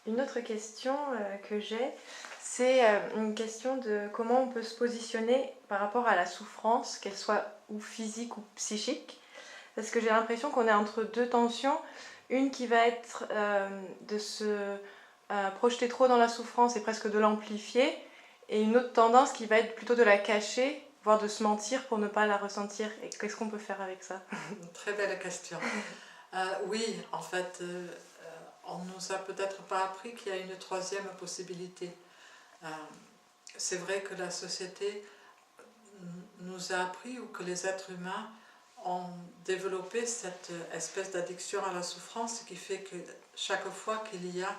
Une autre question que j'ai, c'est une question de comment on peut se positionner par rapport à la souffrance, qu'elle soit ou physique ou psychique. Parce que j'ai l'impression qu'on est entre deux tensions. Une qui va être de se projeter trop dans la souffrance et presque de l'amplifier. Et une autre tendance qui va être plutôt de la cacher, voire de se mentir pour ne pas la ressentir. Et qu'est-ce qu'on peut faire avec ça? Une très belle question. Oui, en fait, on ne nous a peut-être pas appris qu'il y a une troisième possibilité. Euh, c'est vrai que la société nous a appris, ou que les êtres humains ont développé cette espèce d'addiction à la souffrance qui fait que chaque fois qu'il y a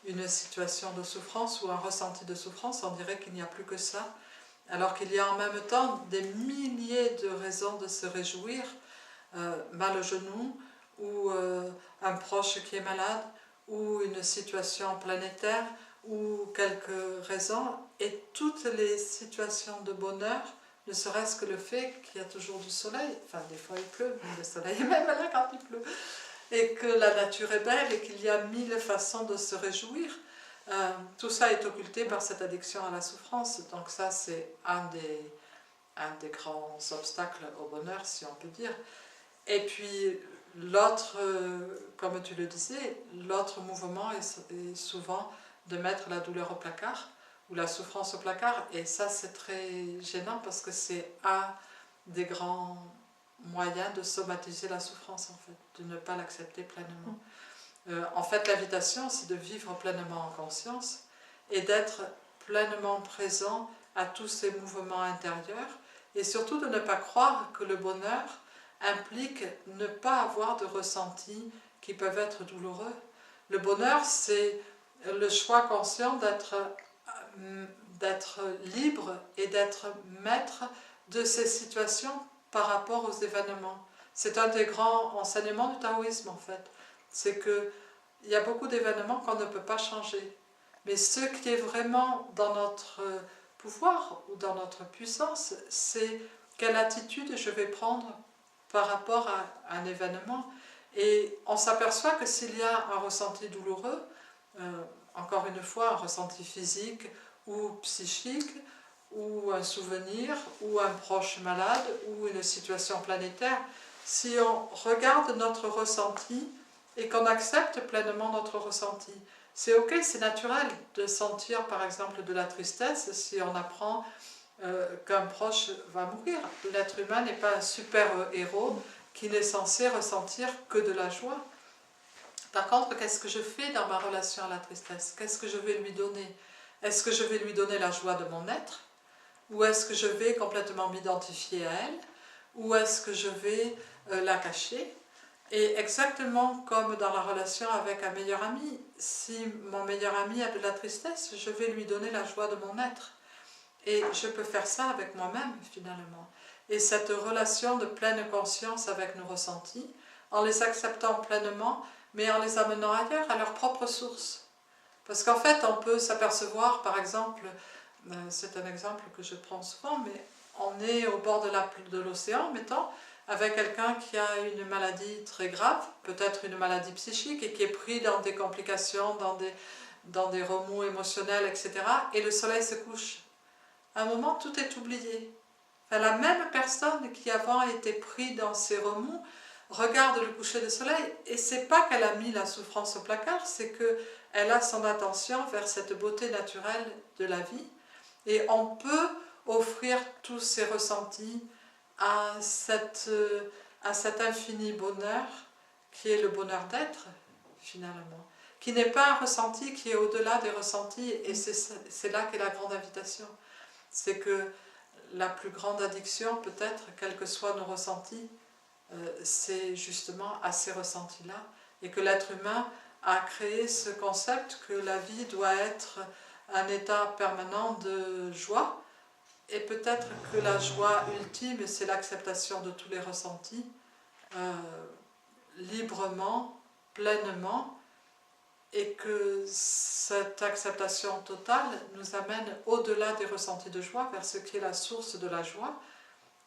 une situation de souffrance ou un ressenti de souffrance, on dirait qu'il n'y a plus que ça, alors qu'il y a en même temps des milliers de raisons de se réjouir. Mal au genou, ou un proche qui est malade, ou une situation planétaire, ou quelques raisons, et toutes les situations de bonheur, ne serait-ce que le fait qu'il y a toujours du soleil, enfin des fois il pleut, mais le soleil est même là quand il pleut, et que la nature est belle, et qu'il y a mille façons de se réjouir. Tout ça est occulté par cette addiction à la souffrance, donc ça c'est un des grands obstacles au bonheur, si on peut dire. Et puis l'autre, comme tu le disais, l'autre mouvement est souvent de mettre la douleur au placard ou la souffrance au placard. Et ça, c'est très gênant parce que c'est un des grands moyens de somatiser la souffrance, en fait, de ne pas l'accepter pleinement. En fait, l'invitation, c'est de vivre pleinement en conscience et d'être pleinement présent à tous ces mouvements intérieurs, et surtout de ne pas croire que le bonheur implique ne pas avoir de ressentis qui peuvent être douloureux. Le bonheur, c'est le choix conscient d'être libre et d'être maître de ces situations par rapport aux événements. C'est un des grands enseignements du taoïsme, en fait. C'est qu'il y a beaucoup d'événements qu'on ne peut pas changer. Mais ce qui est vraiment dans notre pouvoir ou dans notre puissance, c'est quelle attitude je vais prendre par rapport à un événement. Et on s'aperçoit que s'il y a un ressenti douloureux, encore une fois un ressenti physique ou psychique, ou un souvenir, ou un proche malade, ou une situation planétaire, si on regarde notre ressenti et qu'on accepte pleinement notre ressenti, c'est ok, c'est naturel de sentir par exemple de la tristesse si on apprend qu'un proche va mourir. L'être humain n'est pas un super héros qui n'est censé ressentir que de la joie. Par contre, qu'est-ce que je fais dans ma relation à la tristesse? Qu'est-ce que je vais lui donner? Est-ce que je vais lui donner la joie de mon être? Ou est-ce que je vais complètement m'identifier à elle? Ou est-ce que je vais la cacher? Et exactement comme dans la relation avec un meilleur ami, si mon meilleur ami a de la tristesse, je vais lui donner la joie de mon être. Et je peux faire ça avec moi-même, finalement. Et cette relation de pleine conscience avec nos ressentis, en les acceptant pleinement, mais en les amenant ailleurs, à leur propre source. Parce qu'en fait, on peut s'apercevoir, par exemple, c'est un exemple que je prends souvent, mais on est au bord de l'océan, mettons, avec quelqu'un qui a une maladie très grave, peut-être une maladie psychique, et qui est pris dans des complications, dans des remous émotionnels, etc. Et le soleil se couche. À un moment, tout est oublié. Enfin, la même personne qui avant était prise dans ses remous regarde le coucher du soleil, et c'est pas qu'elle a mis la souffrance au placard, c'est qu'elle a son attention vers cette beauté naturelle de la vie, et on peut offrir tous ces ressentis à cet infini bonheur qui est le bonheur d'être, finalement, qui n'est pas un ressenti, qui est au-delà des ressentis, et c'est là qu'est la grande invitation. C'est que la plus grande addiction, peut-être, quels que soient nos ressentis, c'est justement à ces ressentis-là, et que l'être humain a créé ce concept que la vie doit être un état permanent de joie, et peut-être que la joie ultime, c'est l'acceptation de tous les ressentis, euh, librement, pleinement, et que cette acceptation totale nous amène au-delà des ressentis de joie, vers ce qui est la source de la joie.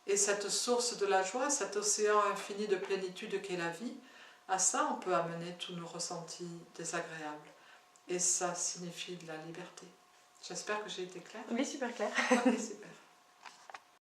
Et cette source de la joie, cet océan infini de plénitude qu'est la vie, à ça on peut amener tous nos ressentis désagréables. et ça signifie de la liberté. J'espère que j'ai été claire. Oui, super clair. Ok, super.